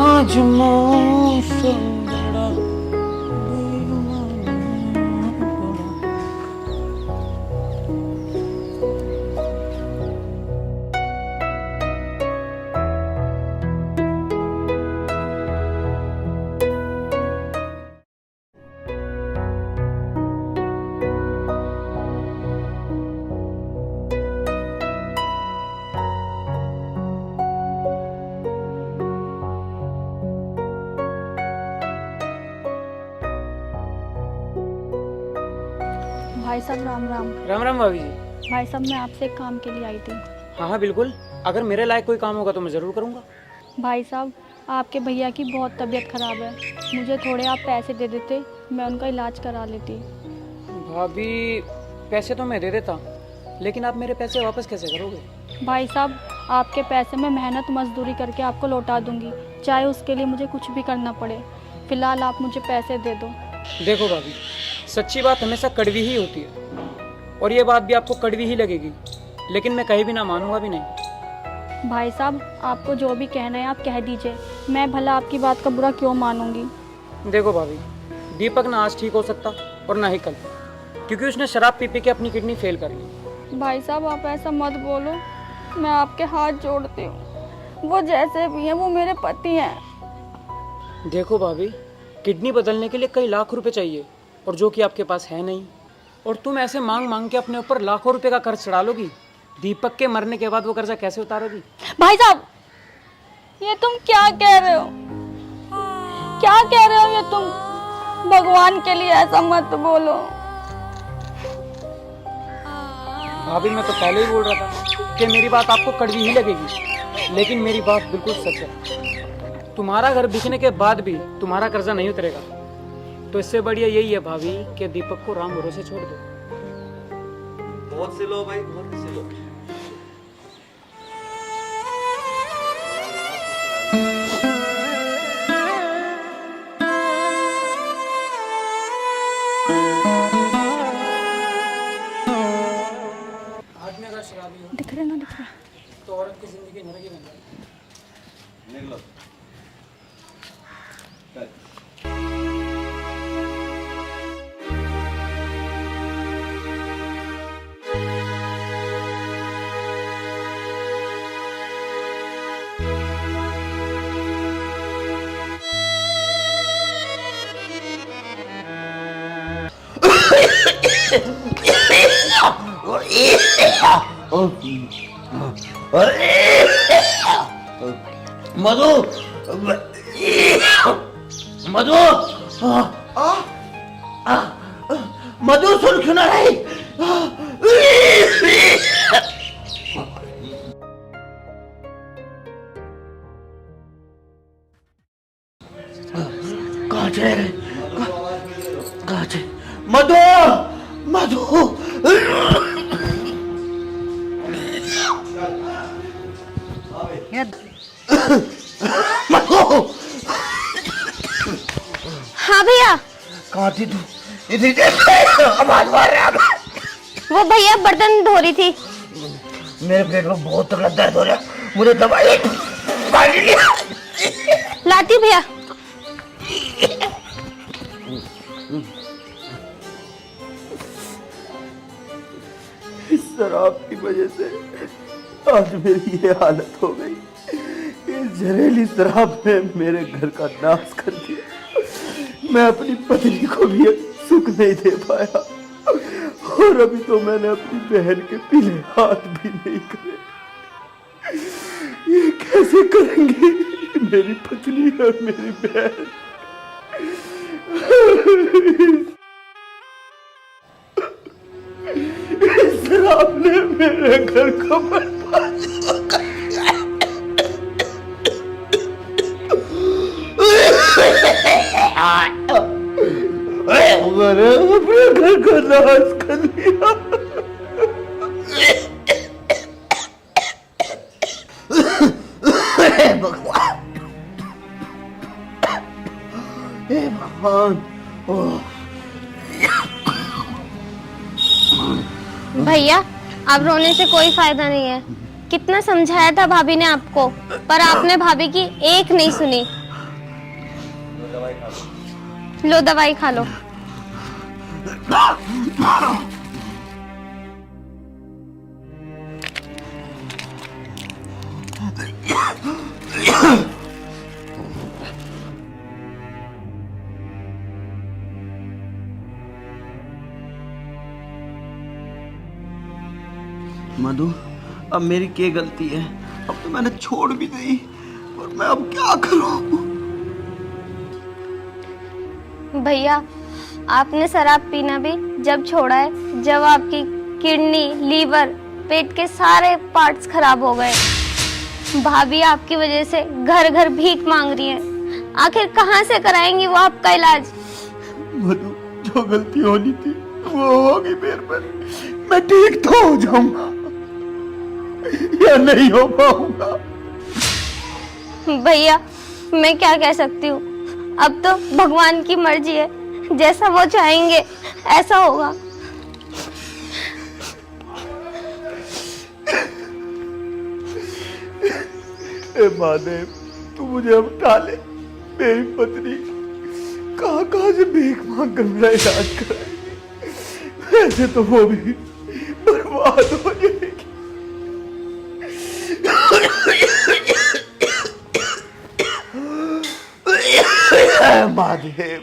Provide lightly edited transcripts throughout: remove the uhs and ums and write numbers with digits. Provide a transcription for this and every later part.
आज मौसम बड़ा भाई साहब राम राम। राम राम भाभी जी। भाई साहब मैं आपसे एक काम के लिए आई थी। हाँ हाँ बिल्कुल, अगर मेरे लायक कोई काम होगा तो मैं ज़रूर करूँगा। भाई साहब आपके भैया की बहुत तबीयत ख़राब है, मुझे थोड़े आप पैसे दे देते, मैं उनका इलाज करा लेती। भाभी पैसे तो मैं दे देता, लेकिन आप मेरे पैसे वापस कैसे करोगे? भाई साहब आपके पैसे मैं मेहनत मजदूरी करके आपको लौटा दूंगी, चाहे उसके लिए मुझे कुछ भी करना पड़े। फ़िलहाल आप मुझे पैसे दे दो। देखो भाभी, सच्ची बात हमेशा कड़वी ही होती है, और ये बात भी आपको कड़वी ही लगेगी, लेकिन मैं कहीं भी ना मानूंगा भी नहीं। भाई साहब आपको जो भी कहना है आप कह दीजिए, मैं भला आपकी बात का बुरा क्यों मानूंगी। देखो भाभी, दीपक ना आज ठीक हो सकता और ना ही कल, क्योंकि उसने शराब पी पी के अपनी किडनी फेल कर ली। भाई साहब आप ऐसा मत बोलो, मैं आपके हाथ जोड़ती हूँ, वो जैसे भी हैं वो मेरे पति हैं। देखो भाभी, किडनी बदलने के लिए कई लाख रुपए चाहिए, और जो कि आपके पास है नहीं, और तुम ऐसे मांग मांग के अपने ऊपर लाखों रुपए का कर्ज चढ़ा लोगी। दीपक के मरने के बाद वो कर्जा कैसे उतारोगी? भाई साहब ये तुम क्या कह रहे हो, क्या कह रहे हो ये तुम? भगवान के लिए ऐसा मत बोलो। भाभी मैं तो पहले ही बोल रहा था कि मेरी बात आपको कड़वी ही लगेगी, लेकिन मेरी बात बिल्कुल सच है। तुम्हारा घर बिकने के बाद भी तुम्हारा कर्जा नहीं उतरेगा, तो इससे बढ़िया यही है भाभी कि दीपक को राम भरोसे छोड़ दो। बहुत से लो भाई, बहुत से लो। आदमी अगर शराबी हो दिख रहे ना, दिख रहे। तो औरत की जिंदगी नरक ही बन जाती है। निकलो। मधु, मधु, मधु सुन क्यों ना रही? कहाँ चले गए? कहाँ चले? मधु, मधु, मधु, हाँ भैया। कहाँ थी तू? इधर आवाज मार रहा है। वो भैया बर्तन धो रही थी। मेरे पेट में बहुत तगड़ा दर्द हो रहा है, मुझे दवाई लाती हूँ भैया। इस शराब की वजह से आज मेरी ये हालत हो गई। इस जहरीली शराब ने मेरे घर का नाश कर दिया। मैं अपनी पत्नी को भी सुख नहीं दे पाया, और अभी तो मैंने अपनी बहन के पीले हाथ भी नहीं करे। ये कैसे करेंगे मेरी पत्नी और मेरी बहन? इस शराब ने मेरे घर को बर्बाद कर दिया। मैंने अपने घर को नाश कर लिया। भगवान, हे भगवान। भैया अब रोने से कोई फायदा नहीं है। कितना समझाया था भाभी ने आपको, पर आपने भाभी की एक नहीं सुनी। दवाई खा लो। लो दवाई खा लो। मधु, अब मेरी क्या गलती है? अब तो मैंने छोड़ भी दी, और मैं अब क्या करूं? भैया, आपने शराब पीना भी जब छोड़ा है जब आपकी किडनी, लीवर, पेट के सारे पार्ट्स खराब हो गए। भाभी आपकी वजह से घर घर भीख मांग रही है। आखिर कहाँ से कराएंगी वो आपका इलाज? मधु, जो गलती होनी थी वो होगी मेरे पर। मैं ठीक तो हो जाऊंगा या नहीं हो पाऊंगा? भैया, मैं क्या कह सकती हूँ? अब तो भगवान की मर्जी है, जैसा वो चाहेंगे ऐसा होगा। ए महादेव, तू मुझे अब टाले। मेरी पत्नी कहाँ से भीख मांग कर मेरा इलाज कराएगी। ऐसे तो वो भी बर्बाद हो जाएगी। महादेव,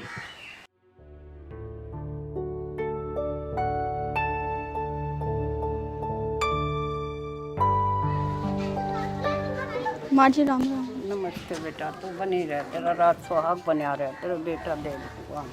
माँ जी राम राम। नमस्ते बेटा, तू बनी रह, तेरा रात सुहाग बना रहे, तेरा बेटा दे भगवान।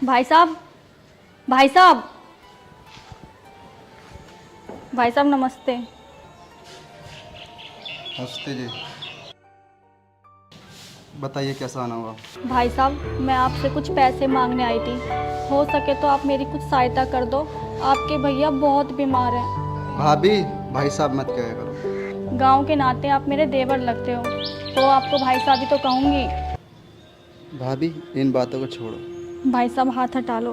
भाई साहब, भाई साहब, भाई साहब नमस्ते। नमस्ते जी, बताइए कैसा आना हुआ? भाई साहब, मैं आपसे कुछ पैसे मांगने आई थी। हो सके तो आप मेरी कुछ सहायता कर दो। आपके भैया बहुत बीमार हैं। भाभी, भाई साहब मत कहा करो। गांव के नाते आप मेरे देवर लगते हो, तो आपको भाई साहब ही तो कहूँगी। भाभी, इन बातों को छोड़ो। भाई साहब हाथ हटा लो।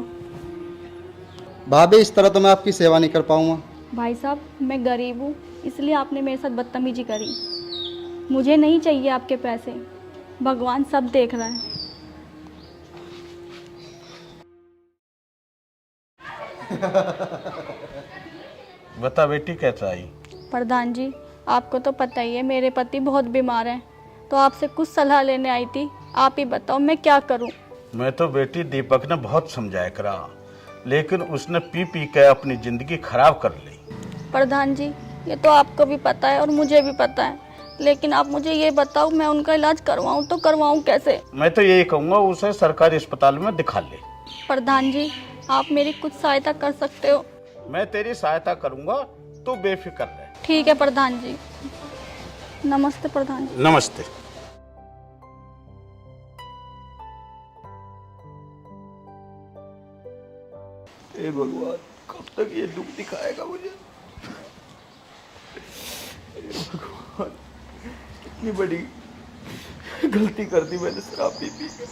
भाभी, इस तरह तो मैं आपकी सेवा नहीं कर पाऊंगा। भाई साहब, मैं गरीब हूँ, इसलिए आपने मेरे साथ बदतमीजी करी। मुझे नहीं चाहिए आपके पैसे, भगवान सब देख रहा है। बता बेटी, कैसा आई? प्रधान जी, आपको तो पता ही है मेरे पति बहुत बीमार हैं, तो आपसे कुछ सलाह लेने आई थी। आप ही बताओ मैं क्या करूं? मैं तो बेटी दीपक ने बहुत समझाया करा, लेकिन उसने पी पी के अपनी जिंदगी खराब कर ली। प्रधान जी, ये तो आपको भी पता है और मुझे भी पता है, लेकिन आप मुझे ये बताओ मैं उनका इलाज करवाऊं तो करवाऊं कैसे? मैं तो यही कहूँगा उसे सरकारी अस्पताल में दिखा ले। प्रधान जी, आप मेरी कुछ सहायता कर सकते हो? मैं तेरी सहायता करूँगा, तू बेफिक्र रह। ठीक है प्रधान जी। नमस्ते प्रधान जी। नमस्ते। हे भगवान, कब तक ये दुख दिखाएगा मुझे? हे भगवान, कितनी बड़ी गलती कर दी मैंने शराब पी पी के।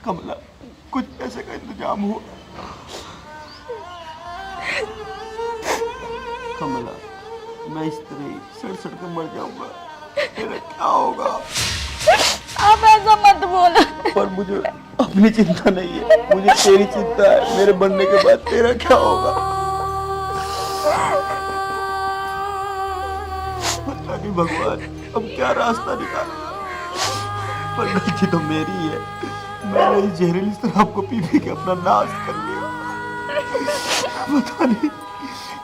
कमला, कुछ पैसे का इंतजाम हुआ? कमला, मैं इस तरह ही सड़ के मर जाऊंगा, मेरा क्या होगा? आप ऐसा मत बोलो। पर मुझे अपनी चिंता नहीं है, मुझे तेरी चिंता है। मेरे बनने के बाद तेरा क्या होगा? पता नहीं भगवान, अब क्या रास्ता निकाले। पर गलती तो मेरी है, मैंने इस जहरीली शराब को पी पी के अपना नाश कर लिया। पता नहीं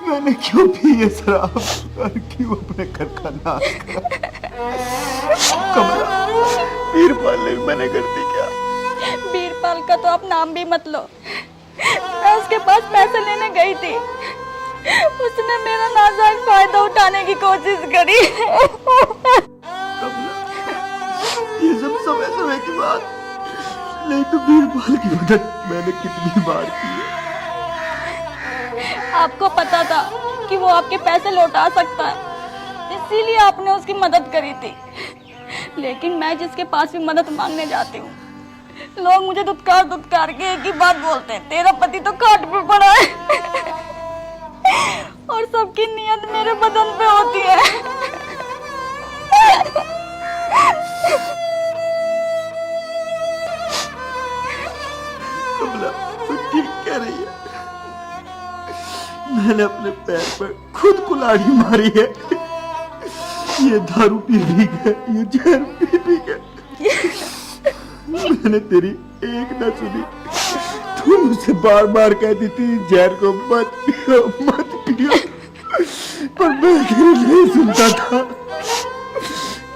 मैंने क्यों पी ये शराब और क्यों अपने घर का नाश करा। कमला, वीरपाल ने मैंने गलती क्या? वीरपाल का तो आप नाम भी मत लो। मैं उसके पास पैसे लेने गई थी, उसने मेरा नाजायज फायदा उठाने की कोशिश करी। कमला, ये सब समय नहीं तो वीरपाल की मदद मैंने कितनी बार की है। आपको पता था कि वो आपके पैसे लौटा सकता है, इसीलिए आपने उसकी मदद करी थी। लेकिन मैं जिसके पास भी मदद मांगने जाती हूँ, लोग मुझे धुतकार के एक ही बात बोलते हैं, तेरा पति तो खाट पे पड़ा है। और सबकी नियत मेरे बदन पे होती है। कमला तू ठीक कह रही है। मैंने अपने पैर पर खुद कुल्हाड़ी मारी है। ये दारू पी के, ये जहर पी के मैंने तेरी एक न सुनी। तू मुझसे बार बार कहती थी जहर को मत पियो मत पियो, पर मैं तेरी नहीं सुनता था।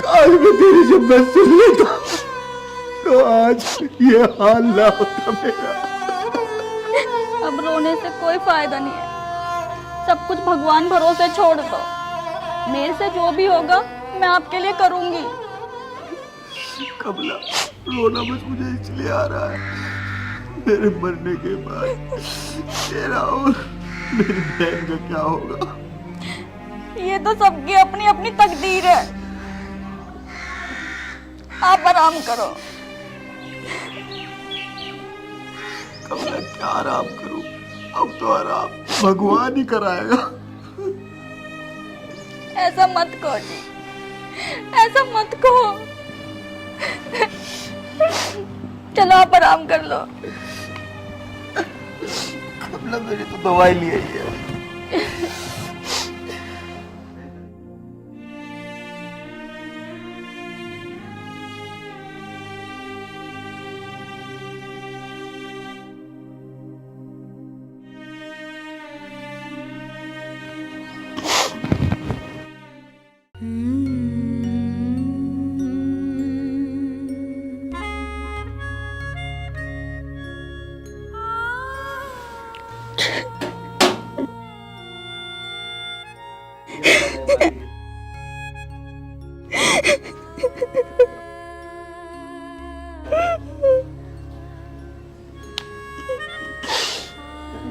काश मैं तेरी जब मैं सुन लेता तो आज ये हाल ना होता मेरा। अब रोने से कोई फायदा नहीं है, सब कुछ भगवान भरोसे छोड़ दो। मेरे से जो भी होगा मैं आपके लिए करूंगी। कमला रोना बस मुझे इसलिए आ रहा है, मेरे मरने के बाद तेरा और मेरी बहन का क्या होगा। ये तो सबकी अपनी अपनी तकदीर है। आप आराम करो। कमला क्या आराम करूं, अब तो आराम भगवान ही कराएगा। ऐसा मत कहो जी, ऐसा मत कहो। चलो आप आराम कर लो। कमला मेरी तो दवाई ली है।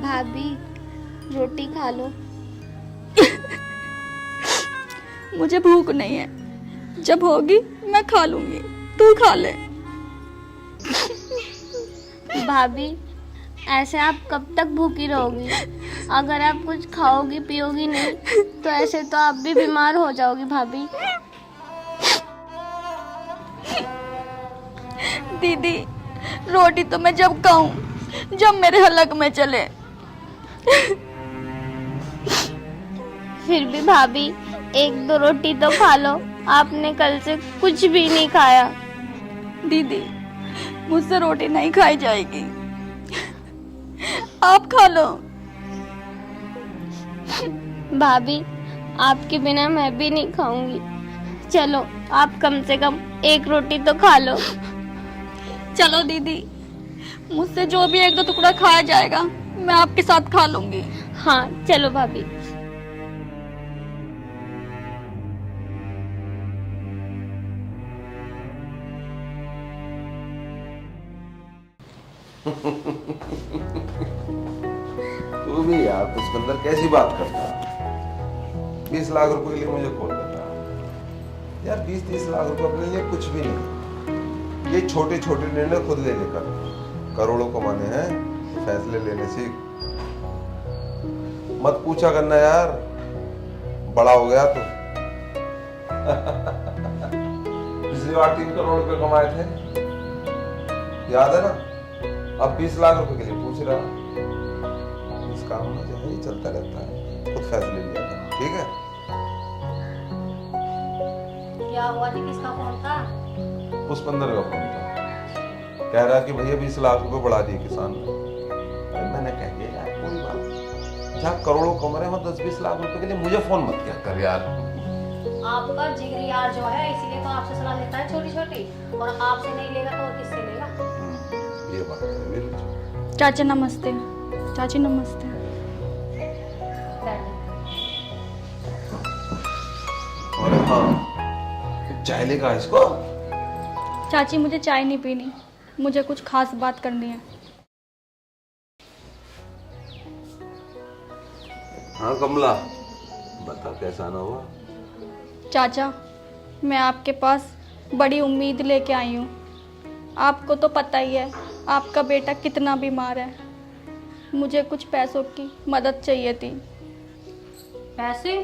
भाभी रोटी खा लो। मुझे भूख नहीं है, जब होगी मैं खा लूंगी, तू खा ले। भाभी ऐसे आप कब तक भूखी रहोगी? अगर आप कुछ खाओगी पियोगी नहीं तो ऐसे तो आप भी बीमार हो जाओगी भाभी। दीदी रोटी तो मैं जब खाऊं जब मेरे हलक में चले। फिर भी भाभी एक दो रोटी तो खा लो, आपने कल से कुछ भी नहीं खाया। दीदी मुझसे रोटी नहीं खाई जाएगी, आप खा लो। भाभी आपके बिना मैं भी नहीं खाऊंगी, चलो आप कम से कम एक रोटी तो खा लो। चलो दीदी, मुझसे जो भी एक दो टुकड़ा खाया जाएगा मैं आपके साथ खा लूंगी। हाँ चलो भाभी। तू भी यार पुष्पिंदर कैसी बात करता है? 20 लाख रुपए के लिए मुझे कॉल कर रहा है यार। 20-30 लाख रुपए अपने लिए कुछ भी नहीं। ये छोटे छोटे निर्णय खुद ले लेकर करोड़ों कमाने हैं, फैसले लेने सीख। मत पूछा करना यार, बड़ा हो गया तू। पिछली बार 3 करोड़ रुपए कमाए थे, याद है ना? अब 20 लाख रुपए के लिए पूछ रहा। इस काम में जो है ये चलता रहता है, खुद फैसले लिया था, ठीक है? क्या हुआ जी, किसका फोन था? पुष्पिंदर का फोन था, कह रहा कि भैया 20 लाख रुपए बढ़ा दिए किसान ने। मैंने कह दिया यार कोई बात नहीं, जहाँ करोड़ों कमा रहे हो 10-20 लाख रुपए के लिए मुझे फोन मत किया कर यार। आपका जिगरी यार जो है इसीलिए तो आपसे सलाह लेता है छोटी छोटी, और आपसे नहीं लेगा तो और किससे लेगा? ये बात है वीरू जी। चाचा नमस्ते। चाची नमस्ते। और हाँ, चाय लेगा इसको? चाची मुझे चाय नहीं पीनी, मुझे कुछ खास बात करनी है। हाँ कमला, बता कैसा आना हुआ? चाचा, मैं आपके पास बड़ी उम्मीद लेके आई हूँ। आपको तो पता ही है आपका बेटा कितना बीमार है। मुझे कुछ पैसों की मदद चाहिए थी। पैसे?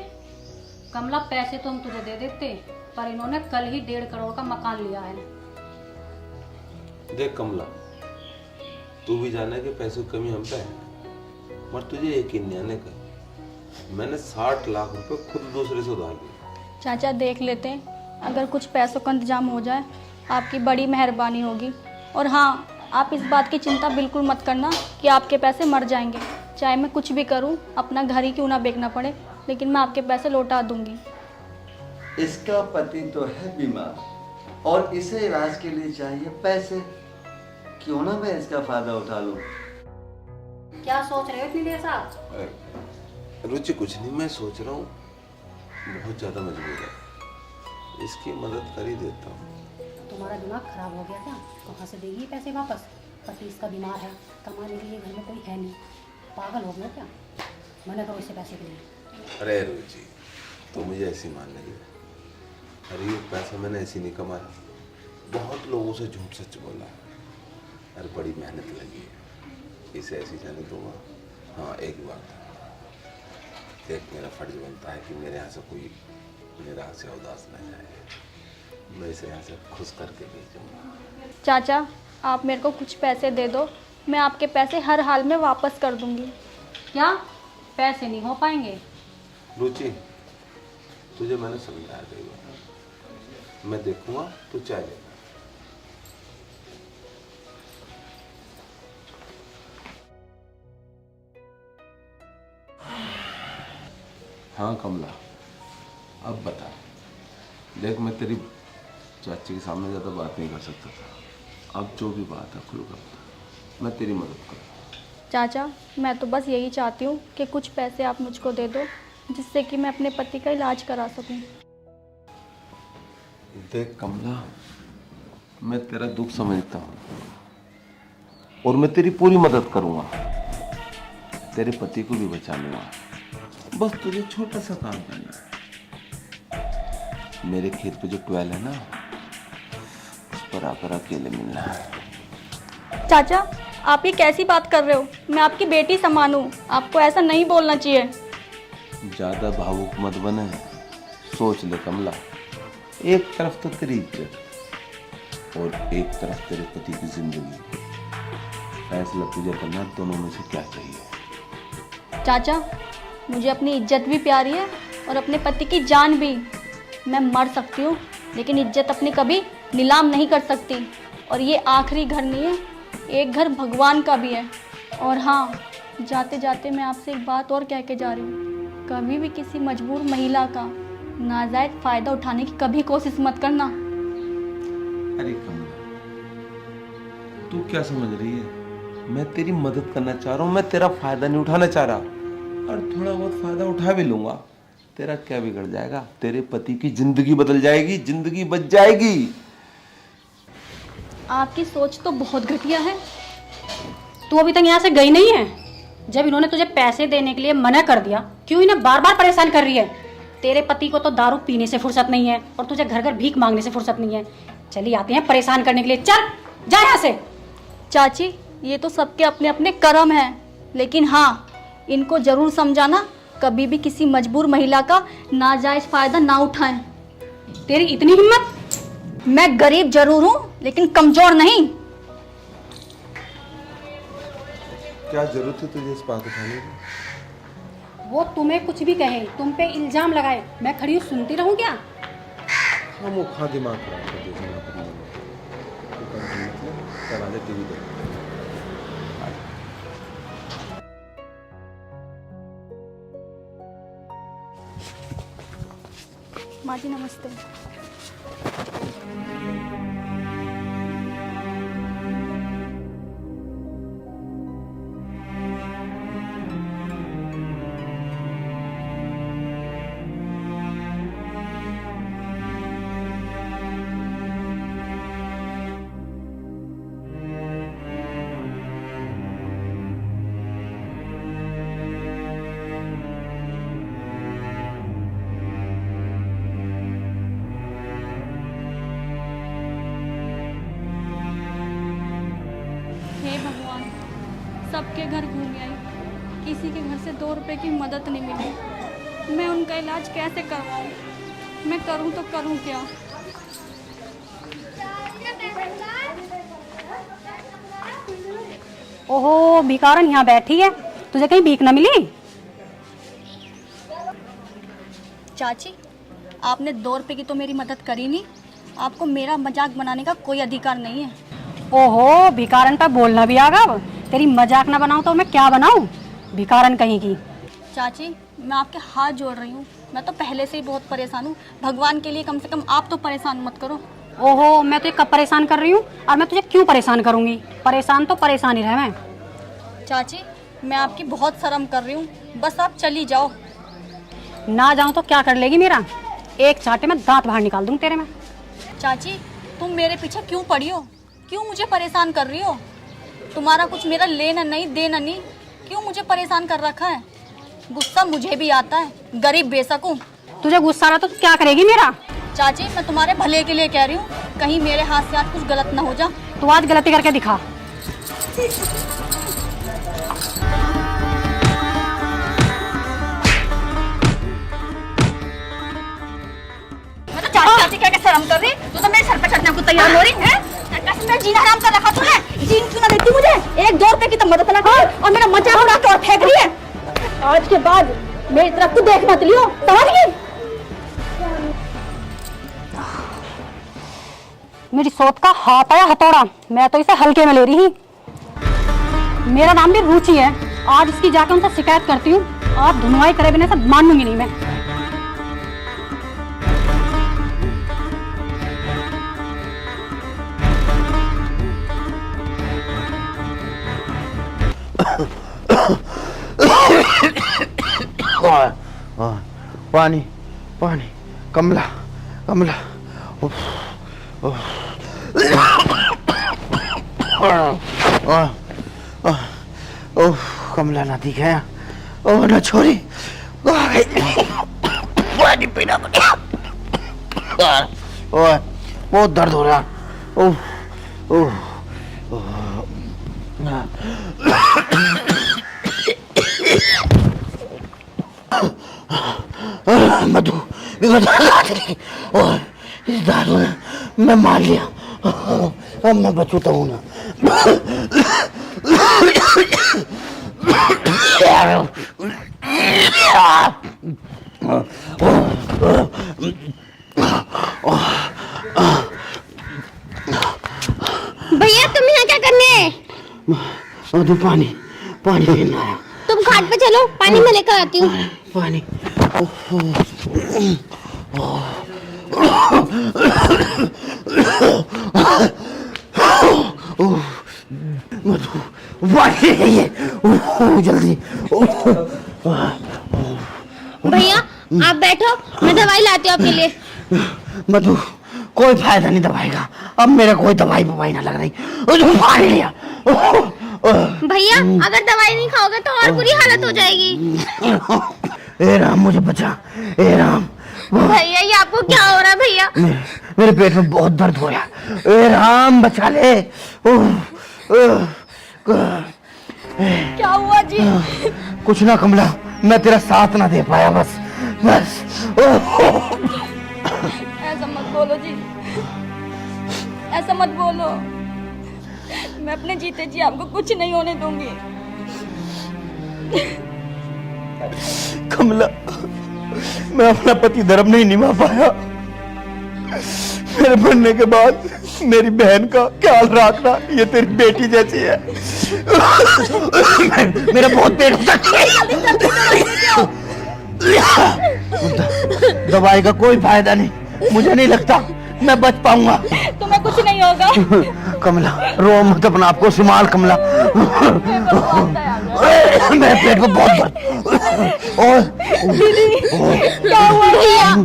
कमला, पैसे तो हम तुझे दे देते, पर इन्होंने कल ही 1.5 करोड़ का मकान लिया है। देख कमला, तू भी जाने कि पैसों की कमी हम पे है, मगर तुझे यकीन नहीं आने का मैंने 60 लाख रुपए खुद दूसरे से उधार लिए। चाचा देख लेते हैं, अगर कुछ पैसों का इंतजाम हो जाए आपकी बड़ी मेहरबानी होगी। और हाँ, आप इस बात की चिंता बिल्कुल मत करना कि आपके पैसे मर जाएंगे। चाहे मैं कुछ भी करूं, अपना घर ही क्यों ना बेचना पड़े, लेकिन मैं आपके पैसे लौटा दूंगी। इसका पति तो है बीमार और इसे इलाज के लिए चाहिए पैसे। क्यों ना मैं इसका फायदा उठा लूं। क्या सोच रहे हो इतनी देर साहब? रुचि कुछ नहीं, मैं सोच रहा हूँ बहुत ज्यादा मजबूर है, इसकी मदद कर ही देता हूँ। तुम्हारा दिमाग खराब हो गया क्या? कहाँ से देगी पैसे वापस? पति इसका बीमार है, कमाने के लिए घर में कोई है नहीं। पागल हो गया क्या? मना करो इससे पैसे के लिए। अरे रुचि, तो मुझे ऐसी मान लगी। अरे ये पैसा मैंने ऐसी नहीं कमाया, बहुत लोगों से झूठ सच बोला। अरे बड़ी मेहनत लगी है, इसे ऐसी जाने दूंगा। हाँ एक बात, देख मेरा फर्ज बनता है कि मेरे यहाँ से कोई निराश या उदास न जाए। मैं इसे यहाँ से खुश करके भेजूंगा। चाचा, आप मेरे को कुछ पैसे दे दो, मैं आपके पैसे हर हाल में वापस कर दूंगी। क्या? पैसे नहीं हो पाएंगे? रुचि, तुझे मैंने समझाया कई बार, मैं देखूंगा तू चाय ले। हाँ कमला, अब बता। देख मैं तेरी चाची के सामने ज़्यादा बात नहीं कर सकता था, अब जो भी बात है खुल कर बता, मैं तेरी मदद करूँ। चाचा, मैं तो बस यही चाहती हूँ कि कुछ पैसे आप मुझको दे दो, जिससे कि मैं अपने पति का इलाज करा सकूँ। देख कमला, मैं तेरा दुख समझता हूँ और मैं तेरी पूरी मदद करूँगा, तेरे पति को भी बचा लूँगा। बस तुझे छोटा सा काम करना है। मेरे खेत पे जो ट्वेल है ना, उस पर आकर अकेले मिलना है। चाचा, आप ये कैसी बात कर रहे हो? मैं आपकी बेटी समान हूँ, आपको ऐसा नहीं बोलना चाहिए। ज्यादा भावुक मत बने, सोच ले कमला। एक तरफ तो तेरी इज्जत और एक तरफ तेरे पति की जिंदगी। फैसला तुझे करना, दोनों में से क्या चाहिए। चाचा, मुझे अपनी इज्जत भी प्यारी है और अपने पति की जान भी। मैं मर सकती हूँ, लेकिन इज्जत अपनी कभी नीलाम नहीं कर सकती। और ये आखिरी घर नहीं है, एक घर भगवान का भी है। और हाँ, जाते जाते मैं आपसे एक बात और कह के जा रही हूँ, कभी भी किसी मजबूर महिला का नाजायज फ़ायदा उठाने की कभी कोशिश मत करना। अरे कमला, तू क्या समझ रही है? मैं तेरी मदद करना चाह रहा हूँ, मैं तेरा फायदा नहीं उठाना चाह रहा। और थोड़ा बहुत फायदा उठा भी लूंगा, तेरा क्या बिगड़ जाएगा? तेरे पति की जिंदगी बदल जाएगी, जिंदगी बच जाएगी। आपकी सोच तो बहुत घटिया है। तू अभी तक यहाँ से गई नहीं है? जब इन्होंने तुझे पैसे देने के लिए मना कर दिया, क्यों इन्हें बार बार परेशान कर रही है? तेरे पति को तो दारू पीने से फुर्सत नहीं है और तुझे घर घर भीख मांगने से फुर्सत नहीं है। चली आते हैं परेशान करने के लिए। चल जा यहाँ से। चाची, ये तो सबके अपने अपने कर्म हैं, लेकिन हाँ, इनको जरूर समझाना, कभी भी किसी मजबूर महिला का नाजायज फायदा ना उठाएं। तेरी इतनी हिम्मत? मैं गरीब जरूर हूँ, लेकिन कमजोर नहीं। क्या जरूरत है तुझे इस बात उठाने की? वो तुम्हें कुछ भी कहे, तुम पे इल्जाम लगाए, मैं खड़ी हूँ सुनती रहूँ क्या? हाँ वो खा दिमाग खराब कर देगा ना अपने में। तू टेंशन मत ले, चल आजा टीवी देख। माँ जी नमस्ते। के घर घूम आई, किसी के घर से 2 रुपए की मदद नहीं मिली। मैं उनका इलाज कैसे करवाऊँ? मैं करूँ तो करूँ क्या? ओहो, भिखारन यहाँ बैठी है, तुझे कहीं भीख ना मिली? चाची, आपने 2 रुपए की तो मेरी मदद करी नहीं, आपको मेरा मजाक बनाने का कोई अधिकार नहीं है। ओहो, भिखारन पर बोलना भी आगा? तेरी मजाक ना बनाऊं तो मैं क्या बनाऊं? भिखारन कहीं की। चाची, मैं आपके हाथ जोड़ रही हूँ, मैं तो पहले से ही बहुत परेशान हूँ। भगवान के लिए कम से कम आप तो परेशान मत करो। ओहो, मैं तुझे कब परेशान कर रही हूँ और मैं तुझे क्यों परेशान करूंगी? परेशान तो परेशान ही रह मैं। चाची, मैं आपकी बहुत शर्म कर रही हूँ, बस आप चली जाओ। ना जाऊं तो क्या कर लेगी मेरा? एक चाटे में दांत बाहर निकाल दूं तेरे में। चाची, तुम मेरे पीछे क्यों पड़ी हो? क्यों मुझे परेशान कर रही हो? तुम्हारा कुछ मेरा लेना नहीं देना नहीं, क्यों मुझे परेशान कर रखा है? गुस्सा मुझे भी आता है, गरीब बेशक हूँ। तुझे गुस्सा आ रहा तो तू क्या करेगी मेरा? चाची, मैं तुम्हारे भले के लिए कह रही हूँ, कहीं मेरे हाथ से आज कुछ गलत ना हो जा। तू आज गलती करके दिखा। मैं तो चाची चाची कह के शर्म कर रही, तू तो मेरे सर पे चढ़ने को तैयार हो रही है? कसम जीना हराम कर रखा तूने। जीन क्यों ना देती मुझे? 1-2 रुपए की तो मदद ना कर और मेरा मजाक उड़ा के और फेंक रही है। आज के बाद मेरी तरफ तू देख मत लियो, समझ गई? मेरी सोच का हाथ आया हथौड़ा, मैं तो इसे हल्के में ले रही ही। मेरा नाम भी रुचि है, आज इसकी जाकर उनसे शिकायत करती हूँ। आप धुनवाई करे बिना सब मानूंगी नहीं मैं। पानी पानी, कमला कमला, उफ, उफ, कमला ना दिखे, ओ ना छोरी, पानी पीना पड़ेगा। बहुत दर्द हो रहा। मधु और इस दारू ने मैं मार लिया, अब मैं बचूता हूँ ना। भैया तुम यहाँ क्या करने आए? मधु पानी पानी पीना है। तुम घाट पे चलो, पानी मैं लेकर आती हूँ। पानी मधु पानी है, जल्दी। भैया आप बैठो, मैं दवाई लाती हूँ आपके लिए। मधु कोई फायदा नहीं दवाई का, अब मेरा कोई दवाई बवाई ना लग रही। पानी लिया। भैया अगर दवाई नहीं खाओगे तो और बुरी हालत हो जाएगी। ए राम मुझे बचा, ए राम। भैया ये आपको क्या हो रहा है भैया? मेरे पेट में बहुत दर्द हो रहा है, ए राम बचा ले। क्या हुआ जी? कुछ ना कमला, मैं तेरा साथ ना दे पाया, बस बस। ऐसा मत बोलो जी, ऐसा मत बोलो। मैं अपने जीते जी आपको कुछ नहीं होने दूंगी। कमला, मैं अपना पति धर्म नहीं निभा पाया। मेरे मरने के बाद मेरी बहन का ख्याल रखना, ये तेरी बेटी जैसी है। मेरा बहुत पेट दवाई का कोई फायदा नहीं, मुझे नहीं लगता मैं बच पाऊंगा। तुम्हें कुछ नहीं होगा। कमला रो मत, अपना आपको संभाल कमला। मेरे पेट में बहुत दर्द। क्या हुआ भैया?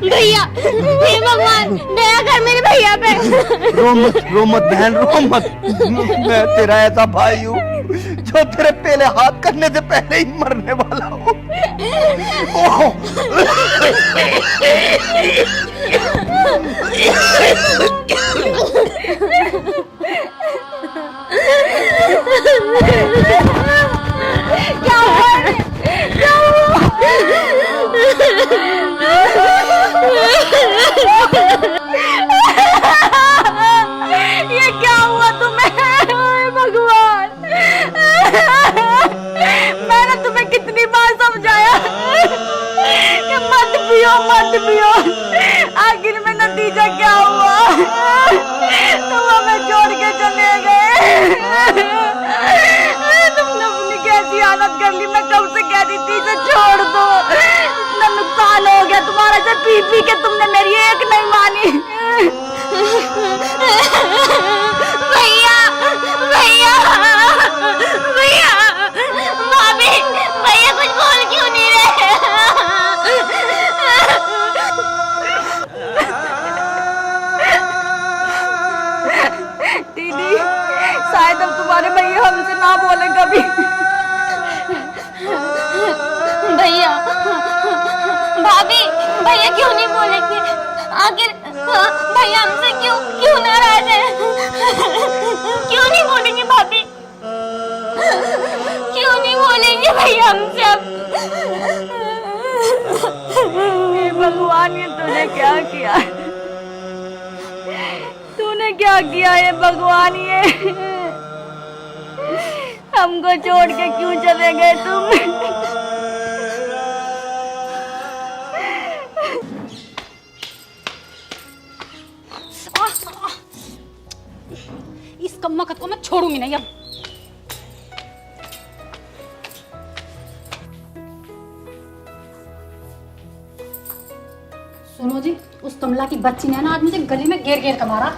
भैया हे भगवान दया कर मेरे भैया पे। रो मत बहन, रो मत। मैं तेरा ऐसा भाई हूँ जो तेरे पहले हाथ करने से पहले ही मरने वाला हूँ। Oh दीदी से छोड़ दो, इतना नुकसान हो गया तुम्हारा से पी पी के, तुमने मेरी एक नहीं मानी। भैया भैया भैया, भाभी भैया कुछ बोल क्यों नहीं रहे? दीदी शायद अब तुम्हारे भैया हमसे ना बोले कभी। भैया भाभी भैया क्यों नहीं बोलेंगे? आखिर भैया हमसे क्यों क्यों नाराज है? क्यों नहीं बोलेंगे भाभी? क्यों नहीं बोलेंगे भैया हमसे अब? हे भगवान, ये तूने क्या किया? तूने क्या किया है भगवान? ये हमको छोड़ के क्यों चले गए तुम? इस कम्मकत को मैं छोड़ूंगी नहीं अब। सुनो जी, उस कमला की बच्ची ने ना आज मुझे गली में घेर घेर कर मारा।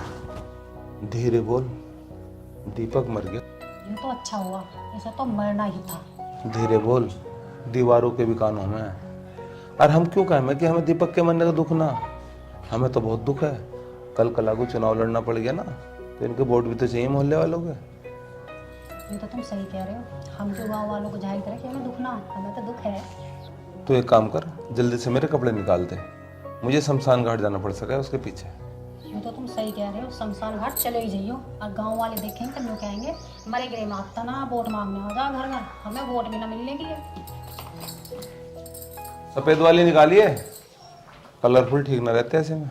धीरे बोल, दीपक मर गया। ये तो अच्छा हुआ, ऐसा तो मरना ही था। धीरे बोल, दीवारों के भी कानों में। और हम क्यों कहें कि हमें दीपक के मरने का दुख ना, हमें तो बहुत दुख है। कल कलागू चुनाव लड़ना पड़ गया ना, तो इनके वोट भी तो चाहिए मोहल्ले वालों के। ये तो तुम सही कह रहे हो। हम जो गाँव वालों को जाहिर करें कि हमें दुख ना, हमें तो दुख है। तो एक काम कर, जल्दी से मेरे कपड़े निकाल दे, मुझे शमशान घाट जाना पड़ सका है उसके पीछे। ये तो तुम सही कह रहे हो, शमशान घाट चले ही जाइयो। और गांव वाले देखेंगे तब लोग कहेंगे मरे गिरे माता ना वोट मांगने हो जा घर घर, हमें वोट भी ना मिलने के लिए। सफेद वाली निकालिए, कलरफुल ठीक ना रहते ऐसे में।